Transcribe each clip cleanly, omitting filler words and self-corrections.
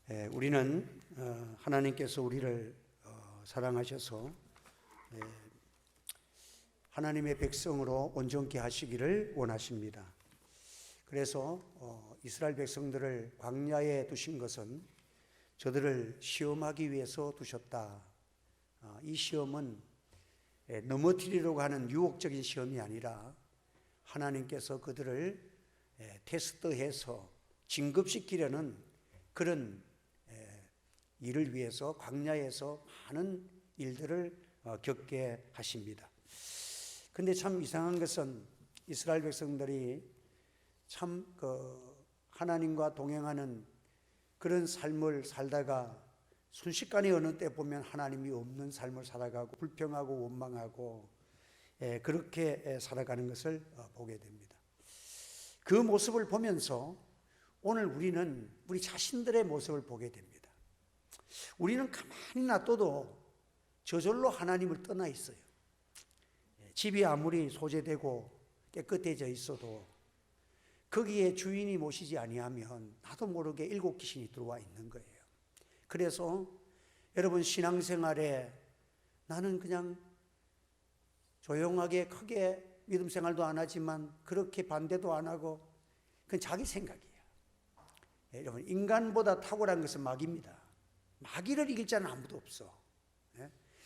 우리는 하나님께서 우리를 사랑하셔서 하나님의 백성으로 온전케 하시기를 원하십니다. 그래서 이스라엘 백성들을 광야에 두신 것은 저들을 시험하기 위해서 두셨다. 이 시험은 넘어뜨리려고 하는 유혹적인 시험이 아니라 하나님께서 그들을 테스트해서 진급시키려는 그런 일을 위해서 광야에서 많은 일들을 겪게 하십니다. 근데 참 이상한 것은 이스라엘 백성들이 참 하나님과 동행하는 그런 삶을 살다가 순식간에 어느 때 보면 하나님이 없는 삶을 살아가고 불평하고 원망하고 그렇게 살아가는 것을 보게 됩니다. 그 모습을 보면서 오늘 우리는 우리 자신들의 모습을 보게 됩니다. 우리는 가만히 놔둬도 저절로 하나님을 떠나 있어요. 집이 아무리 소재되고 깨끗해져 있어도 거기에 주인이 모시지 아니하면 나도 모르게 일곱 귀신이 들어와 있는 거예요. 그래서 여러분 신앙생활에 나는 그냥 조용하게 크게 믿음 생활도 안 하지만 그렇게 반대도 안 하고 그건 자기 생각이에요. 여러분 인간보다 탁월한 것은 마귀입니다. 마귀를 이길 자는 아무도 없어.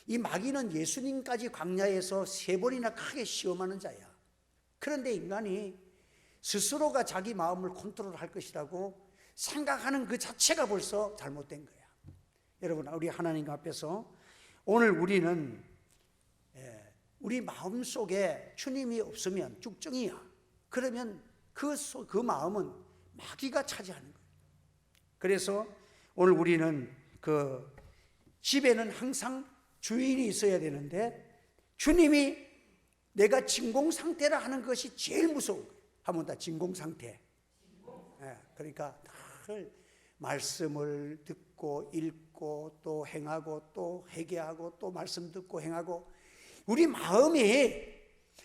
이 마귀는 예수님까지 광야에서 3번이나 크게 시험하는 자야. 그런데 인간이 스스로가 자기 마음을 컨트롤할 것이라고 생각하는 그 자체가 벌써 잘못된 거야. 여러분 우리 하나님 앞에서 오늘 우리는 우리 마음속에 주님이 없으면 죽정이야. 그러면 그 마음은 마귀가 차지하는 거예요. 그래서 오늘 우리는 그 집에는 항상 주인이 있어야 되는데 주님이 내가 진공 상태라 하는 것이 제일 무서운 거예요. 한번 다 진공 상태. 그러니까 늘 말씀을 듣고 읽고 또 행하고 또 회개하고 또 말씀 듣고 행하고 우리 마음이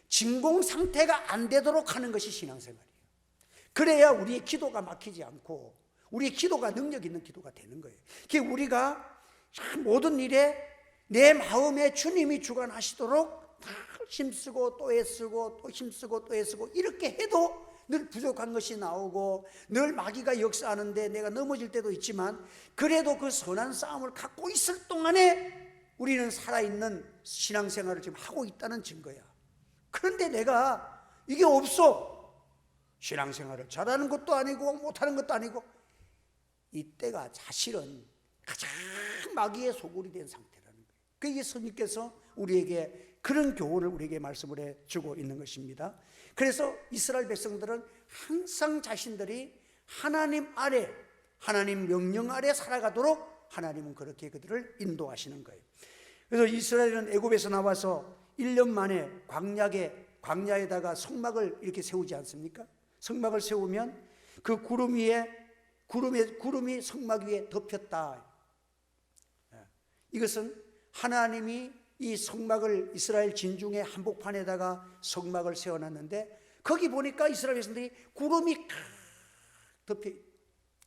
진공 상태가 안 되도록 하는 것이 신앙생활이에요. 그래야 우리의 기도가 막히지 않고 우리의 기도가 능력 있는 기도가 되는 거예요. 우리가 모든 일에 내 마음에 주님이 주관하시도록 다 힘쓰고 또 애쓰고 또 힘쓰고 또 애쓰고 이렇게 해도 늘 부족한 것이 나오고 늘 마귀가 역사하는데 내가 넘어질 때도 있지만 그래도 그 선한 싸움을 갖고 있을 동안에 우리는 살아있는 신앙생활을 지금 하고 있다는 증거야. 그런데 내가 이게 없어. 신앙생활을 잘하는 것도 아니고 못하는 것도 아니고 이때가 사실은 가장 마귀의 소굴이 된 상태라는 거예요. 그 예수님께서 우리에게 그런 교훈을 우리에게 말씀을 해주고 있는 것입니다. 그래서 이스라엘 백성들은 항상 자신들이 하나님 아래 하나님 명령 아래 살아가도록 하나님은 그렇게 그들을 인도하시는 거예요. 그래서 이스라엘은 애굽에서 나와서 1년 만에 광야에다가 성막을 이렇게 세우지 않습니까? 성막을 세우면 그 구름이 성막 위에 덮였다. 이것은 하나님이 이 성막을 이스라엘 진중의 한복판에다가 성막을 세워놨는데 거기 보니까 이스라엘 백성들이 구름이 덮여.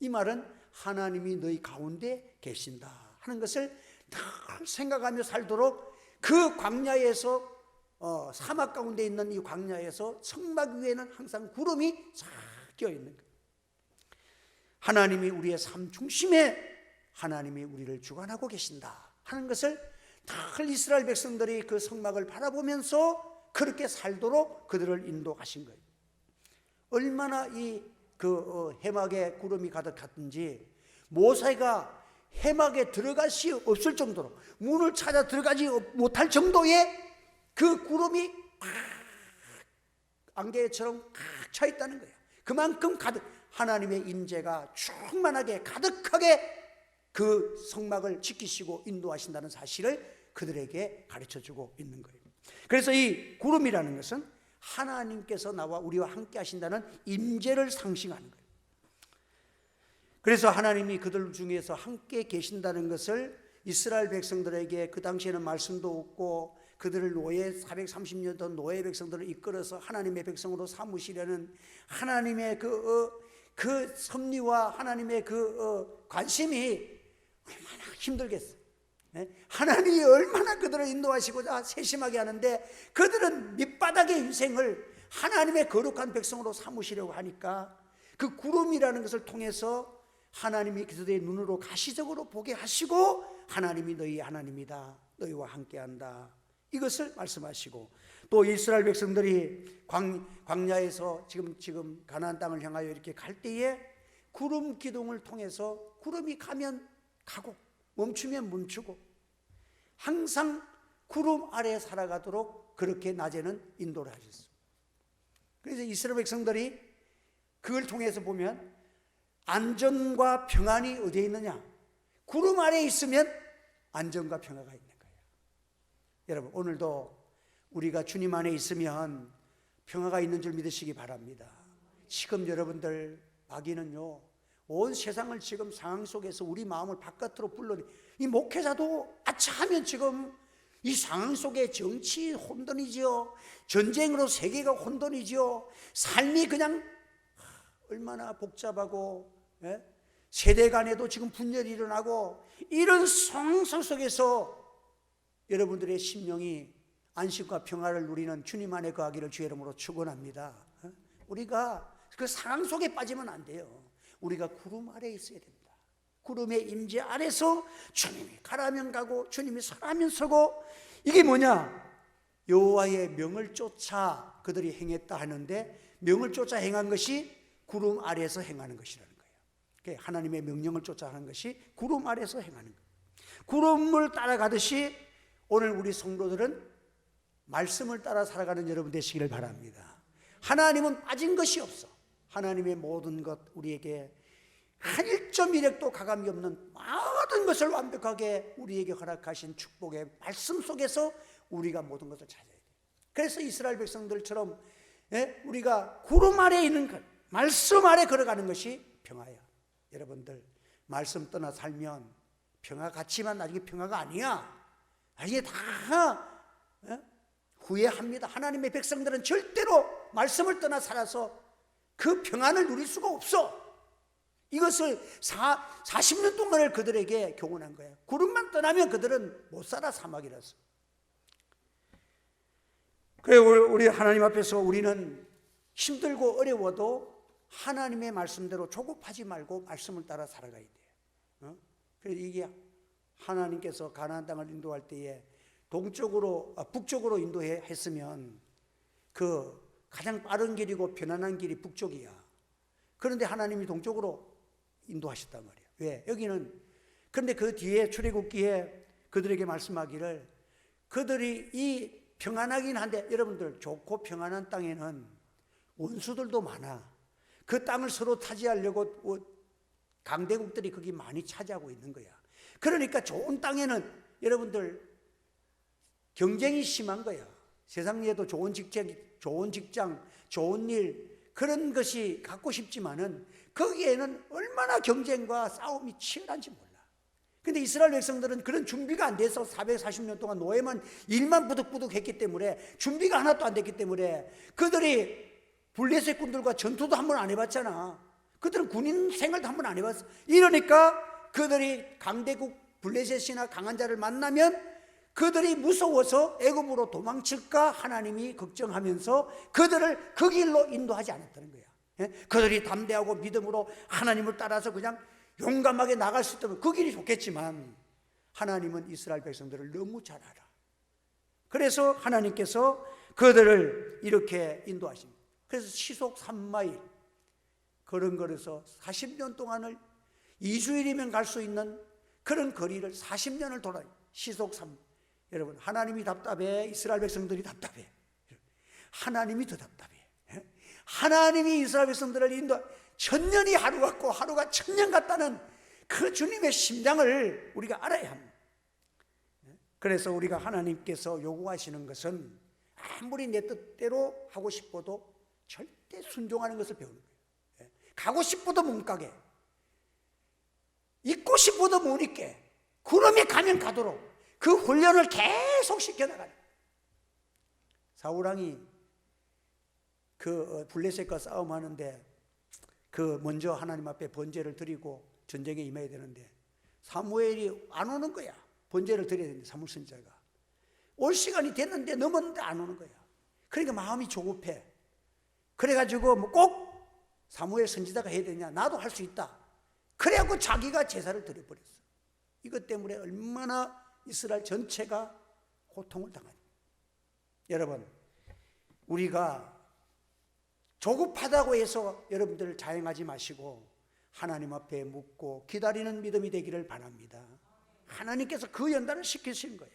이 말은 하나님이 너희 가운데 계신다 하는 것을 늘 생각하며 살도록 그 광야에서 사막 가운데 있는 이 광야에서 성막 위에는 항상 구름이 쫙 끼어 있는 거예요. 하나님이 우리의 삶 중심에 하나님이 우리를 주관하고 계신다 하는 것을 늘 이스라엘 백성들이 그 성막을 바라보면서 그렇게 살도록 그들을 인도하신 거예요. 얼마나 그 해막에 구름이 가득했든지 모세가 해막에 들어갈 수 없을 정도로 문을 찾아 들어가지 못할 정도의 그 구름이 안개처럼 꽉 차 있다는 거예요. 그만큼 하나님의 임재가 충만하게 가득하게 그 성막을 지키시고 인도하신다는 사실을 그들에게 가르쳐주고 있는 거예요. 그래서 이 구름이라는 것은 하나님께서 나와 우리와 함께 하신다는 임재를 상징하는 거예요. 그래서 하나님이 그들 중에서 함께 계신다는 것을 이스라엘 백성들에게 그 당시에는 말씀도 없고 그들을 430년 전 노예 백성들을 이끌어서 하나님의 백성으로 삼으시려는 하나님의 그 섭리와 하나님의 그 관심이 얼마나 힘들겠어. 하나님이 얼마나 그들을 인도하시고자 세심하게 하는데 그들은 밑바닥의 인생을 하나님의 거룩한 백성으로 삼으시려고 하니까 그 구름이라는 것을 통해서 하나님이 그들의 눈으로 가시적으로 보게 하시고 하나님이 너희 하나님이다, 너희와 함께한다, 이것을 말씀하시고, 또 이스라엘 백성들이 광야에서 지금 가나안 땅을 향하여 이렇게 갈 때에 구름 기둥을 통해서 구름이 가면 가고 멈추면 멈추고 항상 구름 아래 살아가도록 그렇게 낮에는 인도를 하셨어요. 그래서 이스라엘 백성들이 그걸 통해서 보면 안전과 평안이 어디에 있느냐? 구름 아래에 있으면 안전과 평화가 있는 거예요. 여러분, 오늘도 우리가 주님 안에 있으면 평화가 있는 줄 믿으시기 바랍니다. 지금 여러분들 마귀는요, 온 세상을 지금 상황 속에서 우리 마음을 바깥으로 불러내, 이 목회자도 아차하면 지금 이 상황 속에 정치 혼돈이지요, 전쟁으로 세계가 혼돈이지요, 삶이 그냥 얼마나 복잡하고, 세대 간에도 지금 분열이 일어나고, 이런 상황 속에서 여러분들의 심령이 안식과 평화를 누리는 주님 안에 거하기를 주의 이름으로 축원합니다. 우리가 그 상황 속에 빠지면 안 돼요. 우리가 구름 아래에 있어야 됩니다. 구름의 임재 아래서 주님이 가라면 가고 주님이 서라면 서고, 이게 뭐냐? 여호와의 명을 쫓아 그들이 행했다 하는데, 명을 쫓아 행한 것이 구름 아래에서 행하는 것이라는 거예요. 하나님의 명령을 쫓아 하는 것이 구름 아래에서 행하는 거예요. 구름을 따라가듯이 오늘 우리 성도들은 말씀을 따라 살아가는 여러분 되시기를 바랍니다. 하나님은 빠진 것이 없어. 하나님의 모든 것, 우리에게 한 1.1획도 가감이 없는 모든 것을 완벽하게 우리에게 허락하신 축복의 말씀 속에서 우리가 모든 것을 찾아야 돼요. 그래서 이스라엘 백성들처럼 우리가 구름 아래에 있는 것, 말씀 아래 걸어가는 것이 평화야. 여러분들, 말씀 떠나 살면 평화 같지만 나중에 평화가 아니야. 나중에 다 후회합니다. 하나님의 백성들은 절대로 말씀을 떠나 살아서 그 평안을 누릴 수가 없어. 이것을 40년 동안을 그들에게 교훈한 거예요. 구름만 떠나면 그들은 못 살아, 사막이라서. 그래, 우리 하나님 앞에서 우리는 힘들고 어려워도 하나님의 말씀대로 조급하지 말고 말씀을 따라 살아가야 돼요. 그래서 이게 하나님께서 가나안 땅을 인도할 때에 북쪽으로 인도했으면 그 가장 빠른 길이고 편안한 길이 북쪽이야. 그런데 하나님이 동쪽으로 인도하셨단 말이에요. 왜? 여기는, 그런데 그 뒤에 출애굽기에 그들에게 말씀하기를, 그들이 이 평안하긴 한데, 여러분들, 좋고 평안한 땅에는 원수들도 많아. 그 땅을 서로 차지하려고 강대국들이 거기 많이 차지하고 있는 거야. 그러니까 좋은 땅에는 여러분들 경쟁이 심한 거야. 세상에도 좋은 직장, 좋은 일, 그런 것이 갖고 싶지만은 거기에는 얼마나 경쟁과 싸움이 치열한지 몰라. 근데 이스라엘 백성들은 그런 준비가 안 돼서 440년 동안 노예만 일만 부득부득 했기 때문에, 준비가 하나도 안 됐기 때문에, 그들이 블레셋 군들과 전투도 한 번 안 해봤잖아. 그들은 군인 생활도 한 번 안 해봤어. 이러니까 그들이 강대국 블레셋이나 강한 자를 만나면 그들이 무서워서 애굽으로 도망칠까 하나님이 걱정하면서 그들을 그 길로 인도하지 않았다는 거야. 그들이 담대하고 믿음으로 하나님을 따라서 그냥 용감하게 나갈 수 있다면 그 길이 좋겠지만, 하나님은 이스라엘 백성들을 너무 잘 알아. 그래서 하나님께서 그들을 이렇게 인도하십니다. 그래서 시속 3마일 걸어서 40년 동안을 2주일이면 갈 수 있는 그런 거리를 40년을 돌아요. 시속 3. 여러분, 하나님이 답답해? 이스라엘 백성들이 답답해? 하나님이 더 답답해. 하나님이 이스라엘 백성들을 인도, 1000년이 하루 같고 하루가 1000년 같다는 그 주님의 심장을 우리가 알아야 합니다. 그래서 우리가 하나님께서 요구하시는 것은 아무리 내 뜻대로 하고 싶어도 절대 순종하는 것을 배우는 거예요. 가고 싶어도 못 가게, 입고 싶어도 못 입게, 구름이 가면 가도록 그 훈련을 계속 시켜나가는. 사울왕이 그 블레셋과 싸움하는데 먼저 하나님 앞에 번제를 드리고 전쟁에 임해야 되는데 사무엘이 안 오는 거야. 번제를 드려야 되는데 사무엘 선지자가 올 시간이 됐는데 넘었는데 안 오는 거야. 그러니까 마음이 조급해. 그래가지고 뭐 꼭 사무엘 선지자가 해야 되냐, 나도 할 수 있다. 그래갖고 자기가 제사를 드려버렸어. 이것 때문에 얼마나 이스라엘 전체가 고통을 당하니. 여러분, 우리가 조급하다고 해서 여러분들 자행하지 마시고 하나님 앞에 묻고 기다리는 믿음이 되기를 바랍니다. 하나님께서 그 연단을 시키시는 거예요.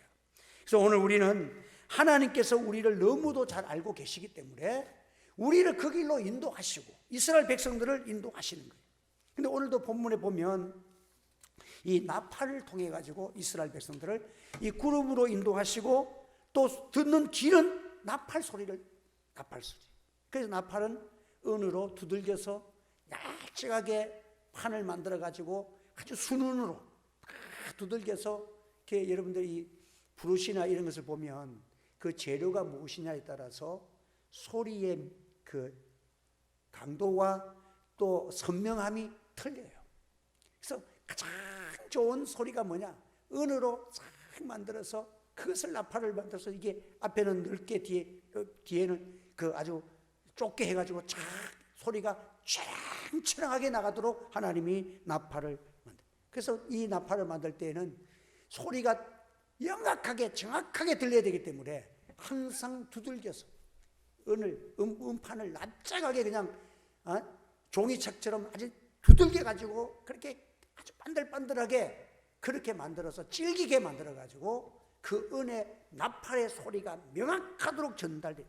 그래서 오늘 우리는 하나님께서 우리를 너무도 잘 알고 계시기 때문에 우리를 그 길로 인도하시고 이스라엘 백성들을 인도하시는 거예요. 근데 오늘도 본문에 보면 이 나팔을 통해 가지고 이스라엘 백성들을 이 구름으로 인도하시고 또 듣는 귀는 나팔 소리를, 나팔 소리. 그래서 나팔은 은으로 두들겨서 얇직하게 판을 만들어 가지고 아주 순은으로 두들겨서 이렇게 여러분들이 브루시나 이런 것을 보면 그 재료가 무엇이냐에 따라서 소리의 그 강도와 또 선명함이 틀려요. 그래서 가장 좋은 소리가 뭐냐? 은으로 쫙 만들어서 그것을 나팔을 만들어서 이게 앞에는 넓게 뒤에는 그 아주 좁게 해가지고 쫙 소리가 쨍쨍하게 나가도록 하나님이 나팔을 만들. 그래서 이 나팔을 만들 때에는 소리가 명확하게 정확하게 들려야 되기 때문에 항상 두들겨서 음판을 납작하게 그냥 종이책처럼 아주 두들겨 가지고 그렇게 아주 반들반들하게 그렇게 만들어서 질기게 만들어 가지고 그 은의 나팔의 소리가 명확하도록 전달돼요.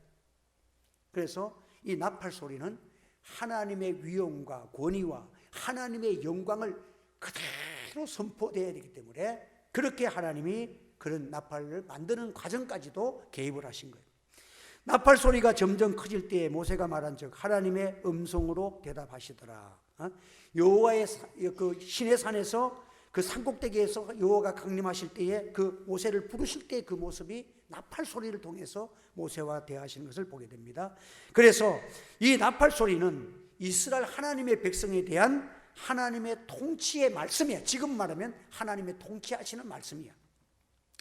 그래서 이 나팔 소리는 하나님의 위엄과 권위와 하나님의 영광을 그대로 선포되어야 되기 때문에 그렇게 하나님이 그런 나팔을 만드는 과정까지도 개입을 하신 거예요. 나팔 소리가 점점 커질 때에 모세가 말한 즉 하나님의 음성으로 대답하시더라. 여호와의 그 시내 산에서 그 산꼭대기에서 여호와가 강림하실 때에 그 모세를 부르실 때 그 모습이 나팔 소리를 통해서 모세와 대하시는 것을 보게 됩니다. 그래서 이 나팔 소리는 이스라엘 하나님의 백성에 대한 하나님의 통치의 말씀이야. 지금 말하면 하나님의 통치하시는 말씀이야.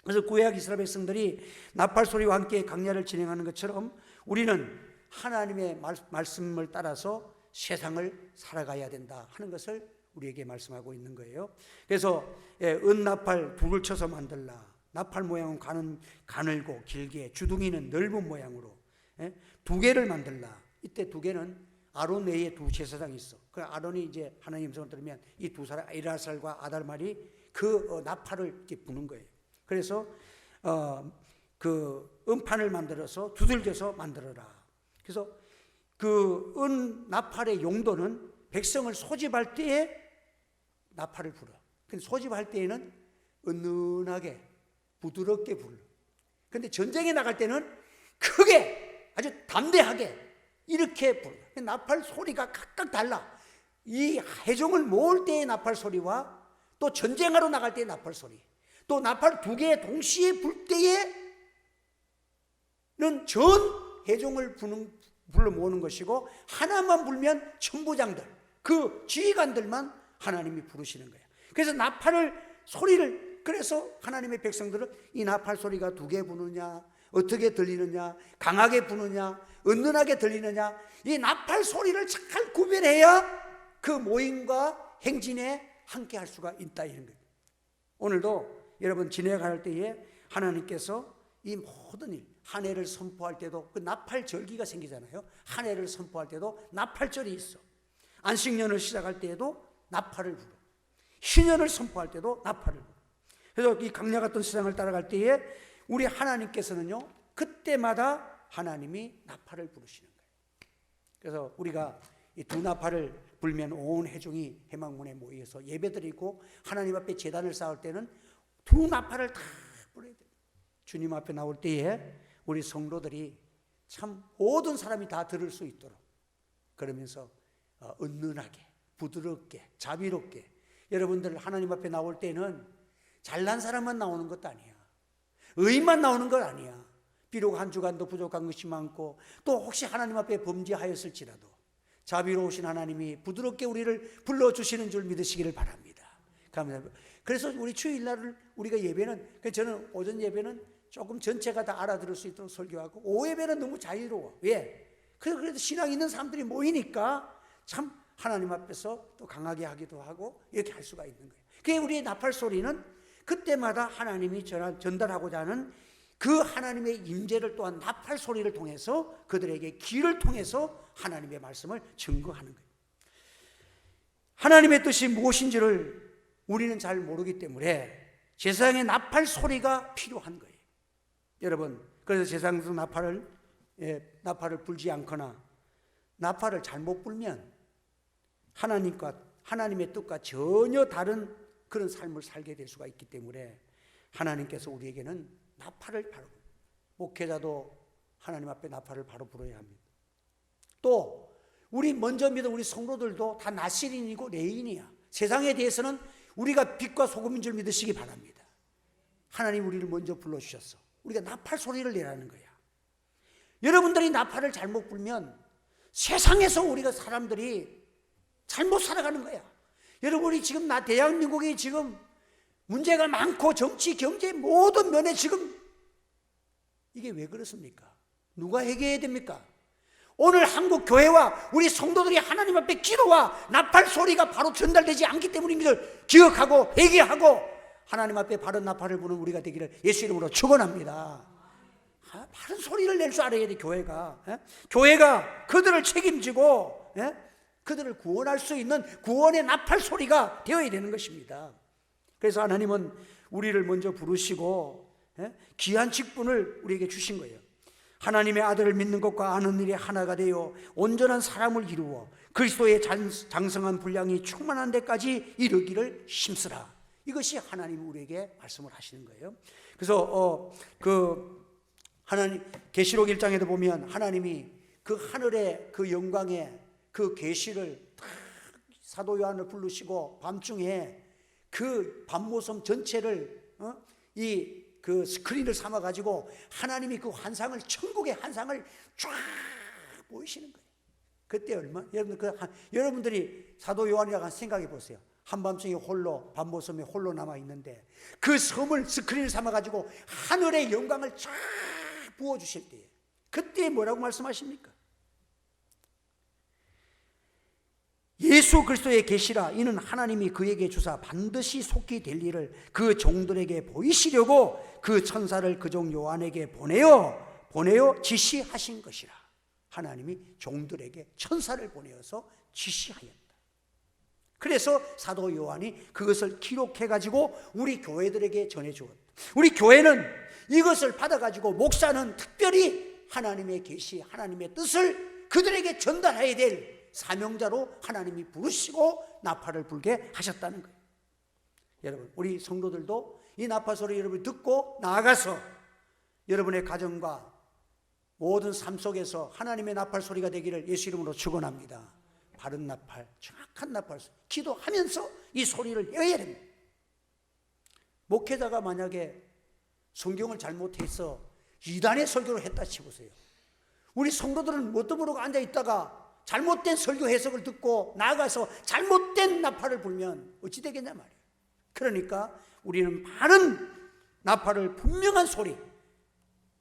그래서 구약 이스라엘 백성들이 나팔 소리와 함께 강야를 진행하는 것처럼 우리는 하나님의 말씀을 따라서 세상을 살아가야 된다 하는 것을 우리에게 말씀하고 있는 거예요. 그래서 은나팔 북을 쳐서 만들라. 나팔 모양은 가늘고 길게, 주둥이는 넓은 모양으로 두 개를 만들라. 이때 두 개는 아론 외에 두 제사장이 있어. 그 아론이 이제 하나님 음성을 들으면 이 두 사람 엘아살과 아달말이 그 나팔을 이렇게 부는 거예요. 그래서 그 음판을 만들어서 두들겨서 만들어라. 그래서 그 나팔의 용도는 백성을 소집할 때에 나팔을 불어. 근데 소집할 때에는 은은하게 부드럽게 불러. 근데 전쟁에 나갈 때는 크게 아주 담대하게 이렇게 불러. 나팔 소리가 각각 달라. 이 해종을 모을 때의 나팔 소리와 또 전쟁하러 나갈 때의 나팔 소리, 또 나팔 두 개 동시에 불 때에는 전 해종을 불러 모으는 것이고 하나만 불면 천부장들, 그 지휘관들만 하나님이 부르시는 거예요. 그래서 나팔을 소리를, 그래서 하나님의 백성들은 이 나팔 소리가 두 개 부느냐, 어떻게 들리느냐, 강하게 부느냐, 은은하게 들리느냐, 이 나팔 소리를 잘 구별해야 그 모임과 행진에 함께 할 수가 있다 이런 거예요. 오늘도 여러분 지내갈 때에 하나님께서 이 모든 일, 한 해를 선포할 때도 그 나팔 절기가 생기잖아요. 한 해를 선포할 때도 나팔절이 있어. 안식년을 시작할 때에도 나팔을 불어. 신년을 선포할 때도 나팔을 불어. 그래서 이 강야 같은 세상을 따라갈 때에 우리 하나님께서는요, 그때마다 하나님이 나팔을 부르시는 거예요. 그래서 우리가 이 두 나팔을 불면 온 회중이 회막문에 모여서 예배드리고 하나님 앞에 제단을 쌓을 때는 두 나팔을 다 불어야 돼요. 주님 앞에 나올 때에 우리 성도들이 참 모든 사람이 다 들을 수 있도록 그러면서 은은하게, 부드럽게, 자비롭게, 여러분들 하나님 앞에 나올 때는 잘난 사람만 나오는 것도 아니야. 의인만 나오는 건 아니야. 비록 한 주간도 부족한 것이 많고 또 혹시 하나님 앞에 범죄하였을지라도 자비로우신 하나님이 부드럽게 우리를 불러주시는 줄 믿으시기를 바랍니다. 감사합니다. 그래서 우리 주일날을 우리가 예배는, 저는 오전 예배는 조금 전체가 다 알아들을 수 있도록 설교하고, 오후 예배는 너무 자유로워. 왜? 그래도 신앙 있는 사람들이 모이니까 참 하나님 앞에서 또 강하게 하기도 하고 이렇게 할 수가 있는 거예요. 그게 우리의 나팔 소리는 그때마다 하나님이 전달하고자 하는 그 하나님의 임재를 또한 나팔 소리를 통해서 그들에게 귀를 통해서 하나님의 말씀을 증거하는 거예요. 하나님의 뜻이 무엇인지를 우리는 잘 모르기 때문에 세상에 나팔 소리가 필요한 거예요. 여러분, 그래서 세상에서 나팔을 불지 않거나 나팔을 잘못 불면 하나님의 뜻과 전혀 다른 그런 삶을 살게 될 수가 있기 때문에 하나님께서 우리에게는 나팔을 바로, 목회자도 하나님 앞에 나팔을 바로 불어야 합니다. 또 우리 먼저 믿은 우리 성도들도 다 나시린이고 레인이야. 세상에 대해서는 우리가 빛과 소금인 줄 믿으시기 바랍니다. 하나님 우리를 먼저 불러주셨어. 우리가 나팔 소리를 내라는 거야. 여러분들이 나팔을 잘못 불면 세상에서 우리가 사람들이 잘못 살아가는 거야. 여러분이 지금 대한민국이 지금 문제가 많고 정치, 경제 모든 면에 지금 이게 왜 그렇습니까? 누가 해결해야 됩니까? 오늘 한국 교회와 우리 성도들이 하나님 앞에 기도와 나팔 소리가 바로 전달되지 않기 때문임을 기억하고 회개하고 하나님 앞에 바른 나팔을 부는 우리가 되기를 예수 이름으로 축원합니다. 바른 소리를 낼 줄 알아야 돼. 교회가 그들을 책임지고 그들을 구원할 수 있는 구원의 나팔 소리가 되어야 되는 것입니다. 그래서 하나님은 우리를 먼저 부르시고 귀한 직분을 우리에게 주신 거예요. 하나님의 아들을 믿는 것과 아는 일이 하나가 되어 온전한 사람을 이루어 그리스도의 장성한 분량이 충만한 데까지 이르기를 힘쓰라. 이것이 하나님이 우리에게 말씀을 하시는 거예요. 그래서 하나님 계시록 1장에도 보면 하나님이 그 하늘의 그 영광의 그 계시를 사도 요한을 부르시고 밤중에 그 밤모섬 전체를 그 스크린을 삼아 가지고 하나님이 그 환상을, 천국의 환상을 쫙 보이시는 거예요. 그때 여러분들이 사도 요한이라고 생각해 보세요. 한밤중에 홀로, 밤모섬에 홀로 남아 있는데 그 섬을 스크린을 삼아 가지고 하늘의 영광을 쫙 부어 주실 때에 그때 뭐라고 말씀하십니까? 예수 그리스도의 계시라. 이는 하나님이 그에게 주사 반드시 속히 될 일을 그 종들에게 보이시려고 그 천사를 그 종 요한에게 보내어 지시하신 것이라. 하나님이 종들에게 천사를 보내어서 지시하였다. 그래서 사도 요한이 그것을 기록해 가지고 우리 교회들에게 전해 주었다. 우리 교회는 이것을 받아 가지고 목사는 특별히 하나님의 계시, 하나님의 뜻을 그들에게 전달해야 될 사명자로 하나님이 부르시고 나팔을 불게 하셨다는 거예요. 여러분, 우리 성도들도 이 나팔 소리 여러분이 듣고 나아가서 여러분의 가정과 모든 삶 속에서 하나님의 나팔 소리가 되기를 예수 이름으로 축원합니다. 바른 나팔, 정확한 나팔 소리, 기도하면서 이 소리를 내야 됩니다. 목회자가 만약에 성경을 잘못해서 이단의 설교를 했다 치보세요. 우리 성도들은 뭣도 모르고 앉아있다가 잘못된 설교 해석을 듣고 나아가서 잘못된 나팔을 불면 어찌 되겠냐 말이에요. 그러니까 우리는 바른 나팔을, 분명한 소리,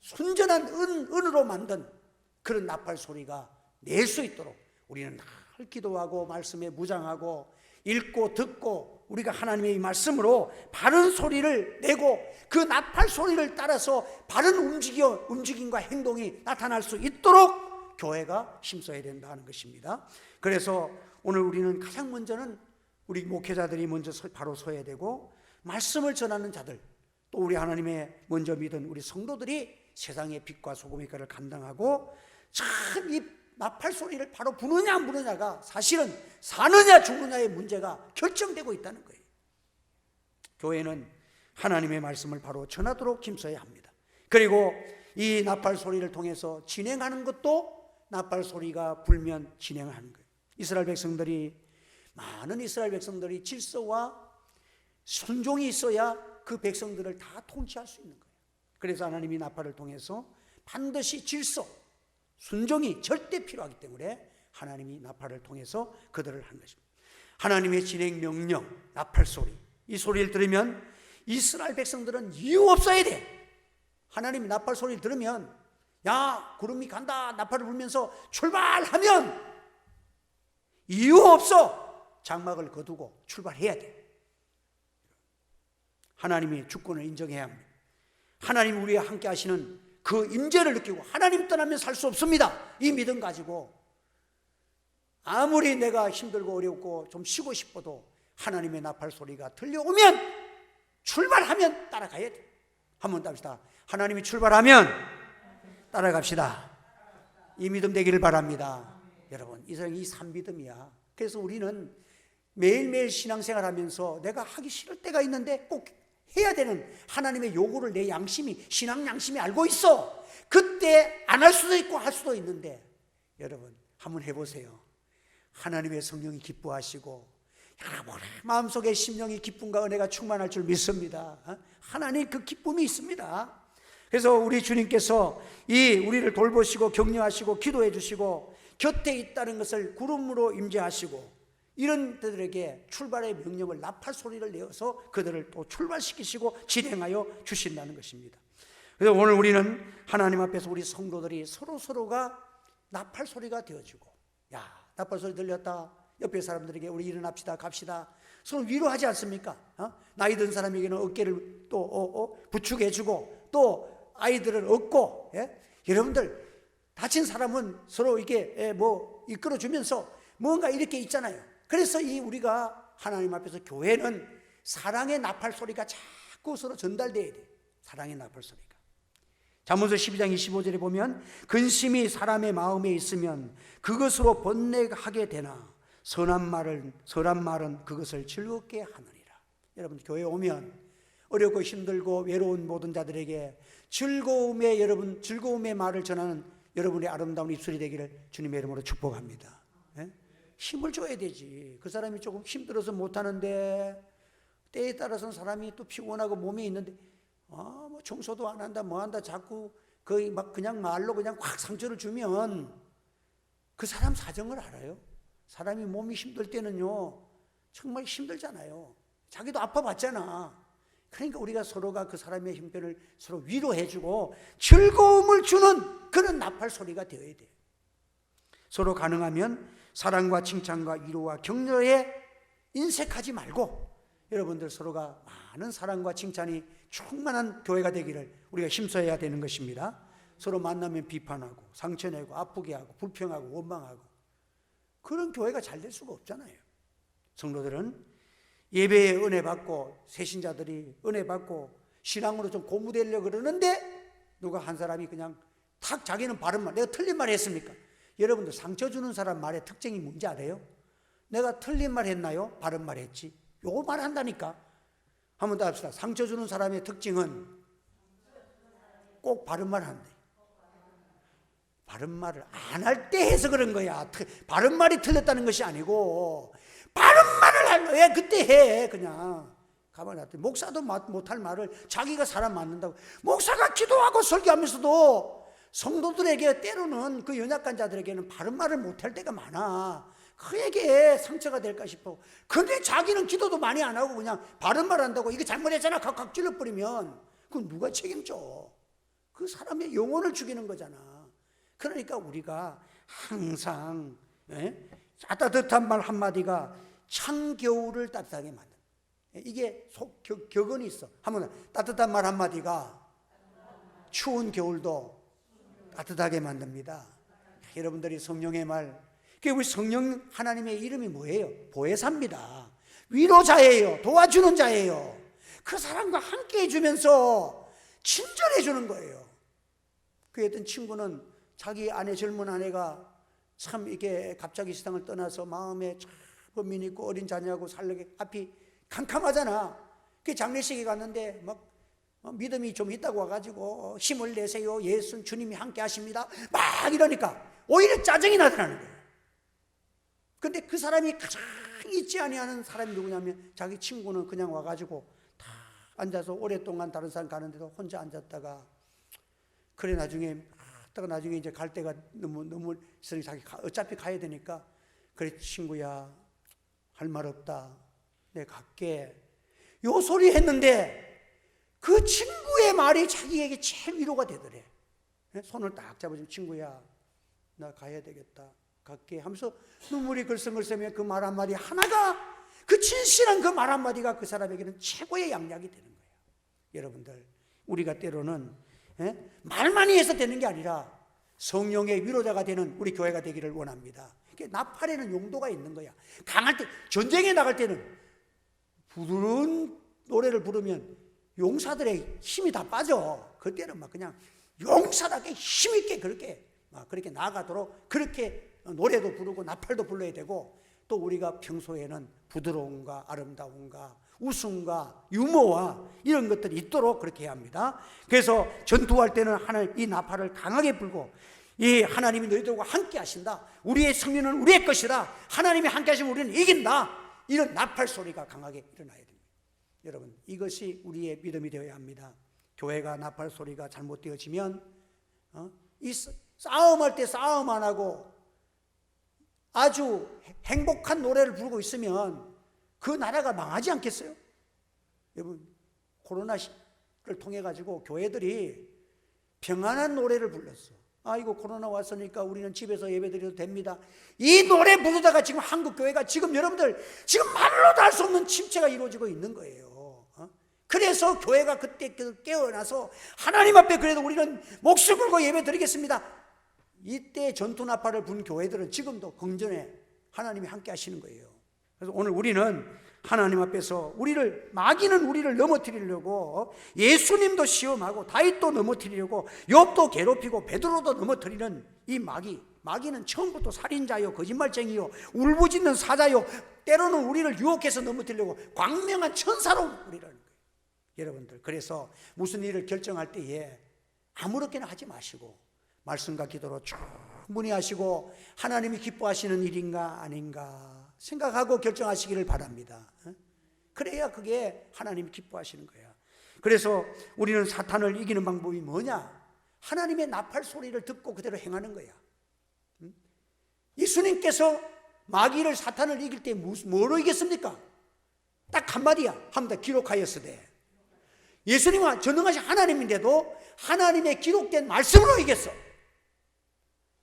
순전한 은으로 만든 그런 나팔 소리가 낼 수 있도록 우리는 늘 기도하고 말씀에 무장하고 읽고 듣고 우리가 하나님의 말씀으로 바른 소리를 내고 그 나팔 소리를 따라서 바른 움직임과 행동이 나타날 수 있도록 교회가 힘써야 된다는 것입니다. 그래서 오늘 우리는 가장 먼저는 우리 목회자들이 먼저 바로 서야 되고, 말씀을 전하는 자들, 또 우리 하나님의 먼저 믿은 우리 성도들이 세상의 빛과 소금의 역할을 감당하고 참 이 나팔 소리를 바로 부느냐 안 부느냐가 사실은 사느냐 죽느냐의 문제가 결정되고 있다는 거예요. 교회는 하나님의 말씀을 바로 전하도록 힘써야 합니다. 그리고 이 나팔 소리를 통해서 진행하는 것도 나팔 소리가 불면 진행하는 거예요. 많은 이스라엘 백성들이 질서와 순종이 있어야 그 백성들을 다 통치할 수 있는 거예요. 그래서 하나님이 나팔을 통해서 반드시 질서, 순종이 절대 필요하기 때문에 하나님이 나팔을 통해서 그들을 한 것입니다. 하나님의 진행 명령, 나팔 소리, 이 소리를 들으면 이스라엘 백성들은 이유 없어야 돼. 하나님이 나팔 소리를 들으면 야 구름이 간다 나팔을 불면서 출발하면 이유 없어 장막을 거두고 출발해야 돼. 하나님의 주권을 인정해야 합니다. 하나님 우리와 함께 하시는 그 임재를 느끼고 하나님 떠나면 살 수 없습니다. 이 믿음 가지고 아무리 내가 힘들고 어렵고 좀 쉬고 싶어도 하나님의 나팔 소리가 들려오면 출발하면 따라가야 돼. 한번 답시다. 하나님이 출발하면 따라갑시다. 이 믿음 되기를 바랍니다. 여러분 이 세상이 산믿음이야. 그래서 우리는 매일매일 신앙생활하면서 내가 하기 싫을 때가 있는데 꼭 해야 되는 하나님의 요구를 내 양심이 신앙 양심이 알고 있어. 그때 안 할 수도 있고 할 수도 있는데 여러분 한번 해보세요. 하나님의 성령이 기뻐하시고 여러분의 마음속에 심령이 기쁨과 은혜가 충만할 줄 믿습니다. 하나님 그 기쁨이 있습니다. 그래서 우리 주님께서 이 우리를 돌보시고 격려하시고 기도해 주시고 곁에 있다는 것을 구름으로 임재하시고 이런 들에게 출발의 명령을 나팔 소리를 내어서 그들을 또 출발시키시고 진행하여 주신다는 것입니다. 그래서 오늘 우리는 하나님 앞에서 우리 성도들이 서로가 나팔 소리가 되어주고 야 나팔 소리 들렸다. 옆에 사람들에게 우리 일어납시다 갑시다. 서로 위로하지 않습니까? 나이 든 사람에게는 어깨를 또 부축해주고 또 아이들을 업고 여러분들 다친 사람은 서로 이렇게 뭐 이끌어주면서 뭔가 이렇게 있잖아요. 그래서 이 우리가 하나님 앞에서 교회는 사랑의 나팔 소리가 자꾸 서로 전달돼야 돼. 사랑의 나팔 소리가. 잠언서 12장 25절에 보면 근심이 사람의 마음에 있으면 그것으로 번뇌하게 되나 선한 말은 그것을 즐겁게 하느니라. 여러분 교회에 오면 어렵고 힘들고 외로운 모든 자들에게 즐거움의 말을 전하는 여러분의 아름다운 입술이 되기를 주님의 이름으로 축복합니다. 힘을 줘야 되지. 그 사람이 조금 힘들어서 못하는데 때에 따라서는 사람이 또 피곤하고 몸이 있는데 뭐 청소도 안 한다 뭐 한다 자꾸 거의 막 그냥 말로 그냥 확 상처를 주면 그 사람 사정을 알아요? 사람이 몸이 힘들 때는요 정말 힘들잖아요. 자기도 아파봤잖아. 그러니까 우리가 서로가 그 사람의 형편을 서로 위로해주고 즐거움을 주는 그런 나팔 소리가 되어야 돼. 서로 가능하면 사랑과 칭찬과 위로와 격려에 인색하지 말고 여러분들 서로가 많은 사랑과 칭찬이 충만한 교회가 되기를 우리가 힘써야 되는 것입니다. 서로 만나면 비판하고 상처내고 아프게 하고 불평하고 원망하고 그런 교회가 잘 될 수가 없잖아요. 성도들은 예배에 은혜 받고 새신자들이 은혜 받고 신앙으로 좀 고무되려고 그러는데 누가 한 사람이 그냥 탁 자기는 바른 말, 내가 틀린 말 했습니까? 여러분들 상처 주는 사람 말의 특징이 뭔지 알아요? 내가 틀린 말 했나요? 바른 말 했지. 요거 말 한다니까. 한번 더 합시다. 상처 주는 사람의 특징은 꼭 바른 말 한대. 바른 말을 안 할 때 해서 그런 거야. 바른 말이 틀렸다는 것이 아니고 바른 말을 할 거야. 그때 해. 그냥 가만히 놔둬. 목사도 못할 말을 자기가 사람 만든다고. 목사가 기도하고 설교하면서도 성도들에게 때로는 그 연약한 자들에게는 바른 말을 못할 때가 많아. 그에게 상처가 될까 싶어. 근데 자기는 기도도 많이 안 하고 그냥 바른 말 한다고 이거 잘못했잖아 각각 찔러버리면 그건 누가 책임져? 그 사람의 영혼을 죽이는 거잖아. 그러니까 우리가 항상 따뜻한 말 한마디가 찬 겨울을 따뜻하게 만든다. 이게 격언이 있어. 한번 따뜻한 말 한마디가 추운 겨울도 따뜻하게 만듭니다. 여러분들이 성령의 말, 우리 성령 하나님의 이름이 뭐예요? 보혜사입니다. 위로자예요. 도와주는 자예요. 그 사람과 함께 해주면서 친절해 주는 거예요. 그 어떤 친구는 자기 아내 젊은 아내가 참 이게 갑자기 세상을 떠나서 마음에 참 범민 있고 어린 자녀하고 살려게 앞이 캄캄하잖아. 그 장례식에 갔는데 막 믿음이 좀 있다고 와가지고 힘을 내세요. 예수 주님이 함께 하십니다. 막 이러니까 오히려 짜증이 나더라는 거예요. 근데 그 사람이 가장 잊지 아니하는 사람이 누구냐면 자기 친구는 그냥 와가지고 다 앉아서 오랫동안 다른 사람 가는데도 혼자 앉았다가 그래 나중에 하다가 나중에 이제 갈 때가 너무 있으니 자기 어차피 가야 되니까, 그래 친구야 할 말 없다, 내가 갈게, 요 소리 했는데 그 친구의 말이 자기에게 제일 위로가 되더래. 손을 딱 잡아주면 친구야 나 가야 되겠다, 갈게 하면서 눈물이 글썽글썽하면 그 말 한마디 하나가, 그 진실한 그 말 한마디가 그 사람에게는 최고의 양약이 되는 거예요. 여러분들, 우리가 때로는 말만이 해서 되는 게 아니라 성령의 위로자가 되는 우리 교회가 되기를 원합니다. 나팔에는 용도가 있는 거야. 강할 때, 전쟁에 나갈 때는 부드러운 노래를 부르면 용사들의 힘이 다 빠져. 그때는 막 그냥 용사답게 힘있게 그렇게 나아가도록 그렇게 노래도 부르고 나팔도 불러야 되고, 또 우리가 평소에는 부드러움과 아름다움과 웃음과 유머와 이런 것들이 있도록 그렇게 해야 합니다. 그래서 전투할 때는 하나님 이 나팔을 강하게 불고, 이 하나님이 너희들과 함께 하신다, 우리의 승리는 우리의 것이다, 하나님이 함께 하시면 우리는 이긴다, 이런 나팔 소리가 강하게 일어나야 됩니다. 여러분, 이것이 우리의 믿음이 되어야 합니다. 교회가 나팔 소리가 잘못되어지면 이 싸움할 때 싸움 안 하고 아주 행복한 노래를 부르고 있으면 그 나라가 망하지 않겠어요? 여러분, 코로나를 통해 가지고 교회들이 평안한 노래를 불렀어. 아이고 코로나 왔으니까 우리는 집에서 예배드려도 됩니다. 이 노래 부르다가 지금 한국 교회가 지금 여러분들 지금 말로도 할 수 없는 침체가 이루어지고 있는 거예요. 그래서 교회가 그때 깨어나서 하나님 앞에 그래도 우리는 목숨 걸고 예배 드리겠습니다. 이때 전투 나팔을 분 교회들은 지금도 긍전에 하나님이 함께 하시는 거예요. 그래서 오늘 우리는 하나님 앞에서 마귀는 우리를 넘어뜨리려고, 예수님도 시험하고 다윗도 넘어뜨리려고, 욥도 괴롭히고 베드로도 넘어뜨리는 이 마귀는 처음부터 살인자요, 거짓말쟁이요, 울부짖는 사자요, 때로는 우리를 유혹해서 넘어뜨리려고 광명한 천사로 우리를 하는 거예요. 여러분들, 그래서 무슨 일을 결정할 때에 아무렇게나 하지 마시고 말씀과 기도로 충분히 하시고 하나님이 기뻐하시는 일인가 아닌가 생각하고 결정하시기를 바랍니다. 그래야 그게 하나님이 기뻐하시는 거야. 그래서 우리는 사탄을 이기는 방법이 뭐냐? 하나님의 나팔 소리를 듣고 그대로 행하는 거야. 예수님께서 마귀를, 사탄을 이길 때 뭐로 이겼습니까? 딱 한마디야. 한마디 기록하였으되. 예수님은 전능하신 하나님인데도 하나님의 기록된 말씀으로 이겼어.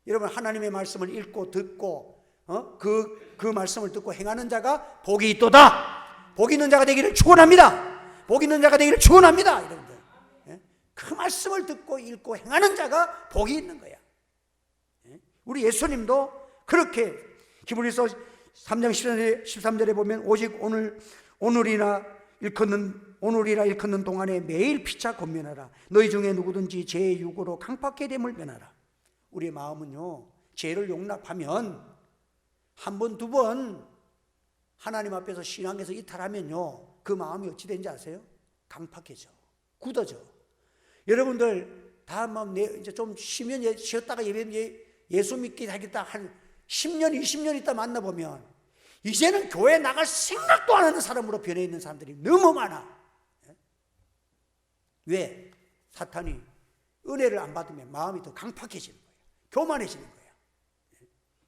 여러분, 하나님의 말씀을 읽고 듣고 그 말씀을 듣고 행하는 자가 복이 있도다. 복이 있는 자가 되기를 축원합니다. 복이 있는 자가 되기를 축원합니다. 여러분들, 그 말씀을 듣고 읽고 행하는 자가 복이 있는 거야. 우리 예수님도 그렇게 히브리서 3장 13절에 보면 오직 오늘이라 일컫는 동안에 매일 피차 권면하라. 너희 중에 누구든지 죄의 유고로 강팍해 됨을 면하라. 우리의 마음은요, 죄를 용납하면 한 번, 두 번 하나님 앞에서 신앙에서 이탈하면요, 그 마음이 어찌 되는지 아세요? 강팍해져, 굳어져. 여러분들 다 이제 좀 쉬었다가 예수 믿기 하겠다 한 10년, 20년 있다 만나보면 이제는 교회 나갈 생각도 안 하는 사람으로 변해 있는 사람들이 너무 많아. 왜? 사탄이 은혜를 안 받으면 마음이 더 강팍해지는 거예요. 교만해지는 거예요.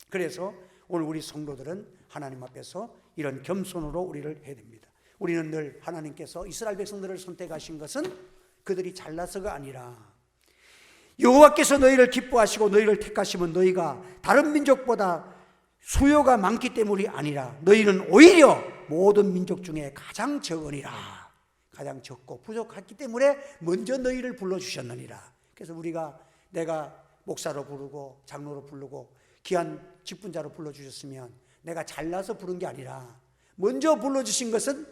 그래서 오늘 우리 성도들은 하나님 앞에서 이런 겸손으로 우리를 해야 됩니다. 우리는 늘 하나님께서 이스라엘 백성들을 선택하신 것은 그들이 잘나서가 아니라 여호와께서 너희를 기뻐하시고 너희를 택하시면 너희가 다른 민족보다 수요가 많기 때문이 아니라 너희는 오히려 모든 민족 중에 가장 적으니라. 가장 적고 부족했기 때문에 먼저 너희를 불러주셨느니라. 그래서 내가 목사로 부르고 장로로 부르고 귀한 직분자로 불러주셨으면 내가 잘나서 부른 게 아니라 먼저 불러주신 것은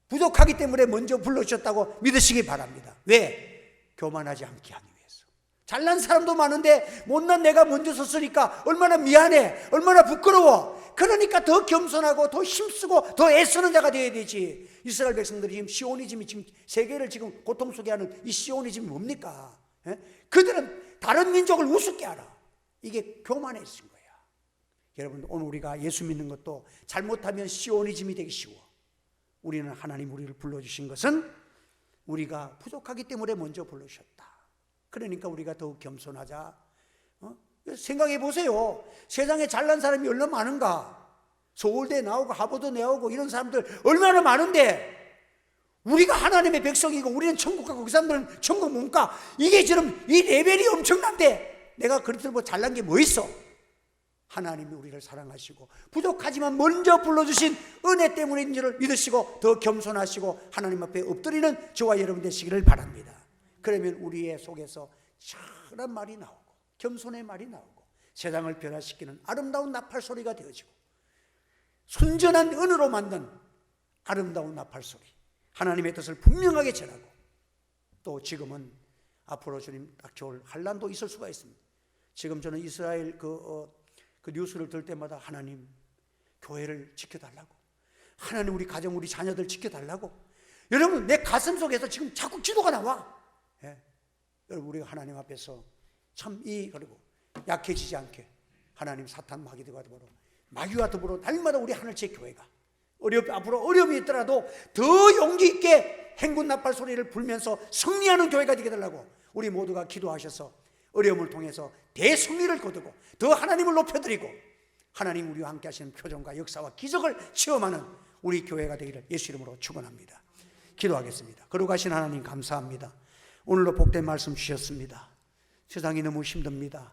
부족하기 때문에 먼저 불러주셨다고 믿으시기 바랍니다. 왜? 교만하지 않게 하기 위해서. 잘난 사람도 많은데 못난 내가 먼저 섰으니까 얼마나 미안해, 얼마나 부끄러워. 그러니까 더 겸손하고 더 힘쓰고 더 애쓰는 자가 되어야 되지. 이스라엘 백성들이 지금 시오니즘이 지금 세계를 지금 고통 속에 하는 이 시오니즘이 뭡니까? 그들은 다른 민족을 우습게 알아. 이게 교만해진 거야. 여러분, 오늘 우리가 예수 믿는 것도 잘못하면 시오니즘이 되기 쉬워. 우리는 하나님 우리를 불러주신 것은 우리가 부족하기 때문에 먼저 불러주셨다. 그러니까 우리가 더욱 겸손하자, 생각해 보세요. 세상에 잘난 사람이 얼마나 많은가. 서울대 나오고 하버드 나오고 이런 사람들 얼마나 많은데 우리가 하나님의 백성이고 우리는 천국 가고 그 사람들은 천국 못 가. 이게 지금 이 레벨이 엄청난데 내가 그렇게 뭐 잘난 게 뭐 있어? 하나님이 우리를 사랑하시고 부족하지만 먼저 불러주신 은혜 때문인 줄을 믿으시고 더 겸손하시고 하나님 앞에 엎드리는 저와 여러분 되시기를 바랍니다. 그러면 우리의 속에서 찬란 말이 나오고 겸손의 말이 나오고 세상을 변화시키는 아름다운 나팔 소리가 되어지고 순전한 은으로 만든 아름다운 나팔 소리, 하나님의 뜻을 분명하게 전하고 또 지금은 앞으로 주님 닥쳐올 환난도 있을 수가 있습니다. 지금 저는 이스라엘 그 뉴스를 들 때마다 하나님 교회를 지켜달라고, 하나님 우리 가정 우리 자녀들 지켜달라고, 여러분 내 가슴 속에서 지금 자꾸 기도가 나와. 여러분 우리가 하나님 앞에서 참 그리고 약해지지 않게 하나님 사탄 마귀와 더불어 날마다 우리 하늘의 교회가 앞으로 어려움이 있더라도 더 용기 있게 행군 나팔 소리를 불면서 승리하는 교회가 되게 달라고 우리 모두가 기도하셔서 어려움을 통해서 대승리를 거두고 더 하나님을 높여드리고 하나님 우리와 함께 하시는 표정과 역사와 기적을 체험하는 우리 교회가 되기를 예수 이름으로 축원합니다. 기도하겠습니다. 거룩하신 하나님 감사합니다. 오늘도 복된 말씀 주셨습니다. 세상이 너무 힘듭니다.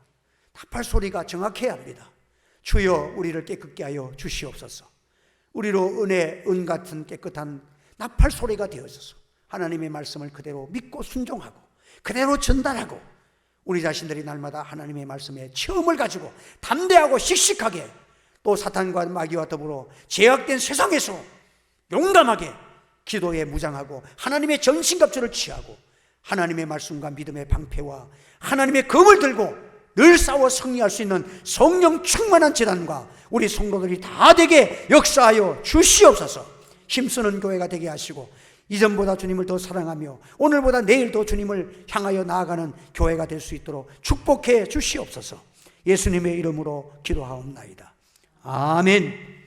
나팔 소리가 정확해야 합니다. 주여 우리를 깨끗게 하여 주시옵소서. 우리로 은 같은 깨끗한 나팔 소리가 되어져서 하나님의 말씀을 그대로 믿고 순종하고 그대로 전달하고 우리 자신들이 날마다 하나님의 말씀에 체험을 가지고 담대하고 씩씩하게 또 사탄과 마귀와 더불어 제약된 세상에서 용감하게 기도에 무장하고 하나님의 전신갑주를 취하고 하나님의 말씀과 믿음의 방패와 하나님의 검을 들고 늘 싸워 승리할 수 있는 성령 충만한 재단과 우리 성도들이 다 되게 역사하여 주시옵소서. 힘쓰는 교회가 되게 하시고 이전보다 주님을 더 사랑하며 오늘보다 내일 더 주님을 향하여 나아가는 교회가 될 수 있도록 축복해 주시옵소서. 예수님의 이름으로 기도하옵나이다. 아멘.